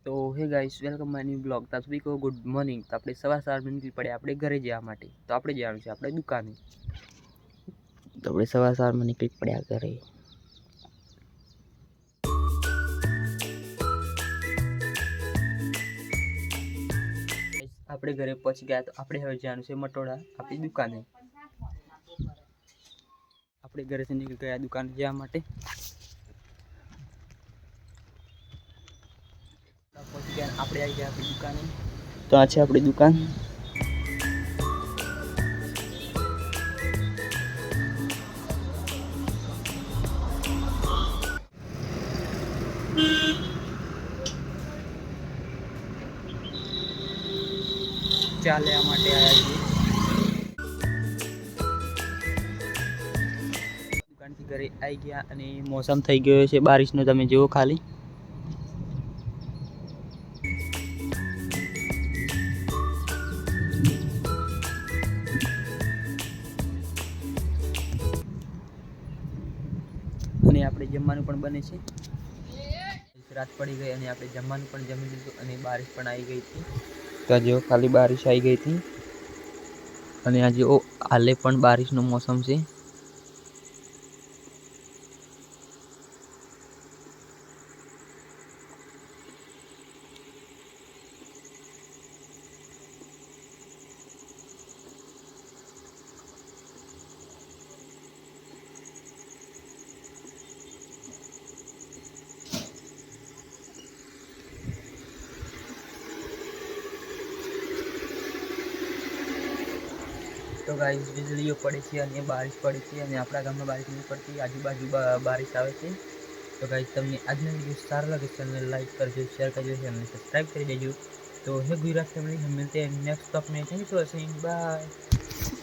तो hey guys welcome my new blog. तो सभी को गुड मॉर्निंग। तो આપણે સવાર માં નીકળી પડ્યા આપણે ઘરે જવા માટે। તો આપણે જવાનું છે આપણે દુકાને। તો આપણે સવાર માં નીકળી પડ્યા ઘરે। આપણે ઘરે પહોંચી ગયા તો આપણે હવે જવાનું છે મટોડા આપણી દુકાને। આપણે ઘરેથી નીકળી ગયા દુકાને જવા માટે। પહોંચી ગયા આપણે આવી ગયા આપણી દુકાને। તો આ છે આપણી દુકાન। ચા લેવા માટે આવ્યા છીએ। દુકાનથી ઘરે આવી ગયા અને મોસમ થઈ ગયો છે બારિશનો, તમે જુઓ ખાલી। અને આપણે જમવાનું પણ બને છે। રાત પડી ગઈ અને આપણે જમવાનું પણ જમી લીધું અને બારિશ પણ આવી ગઈ હતી। તો જો ખાલી બારિશ આવી ગઈ હતી અને આજે હાલે પણ બારિશનો મોસમ છે। तो गाइस વીજળીઓ પડે છે અને બારિશ પડે છે અને આપણા ગામમાં બારિશ નહીં પડતી, આજુબાજુ બારિશ આવે છે। તો ગાइस તમને આજનો વિડીયો સારો લાગે ચેનલને લાઈક કરજો, શેર કરજો, ચેનલને સબસ્ક્રાइब કરી દેજો। तो है गुजरात फैमिली, हम मिलते हैं नेक्स्ट ब्लॉग में। Thank you for watching, bye.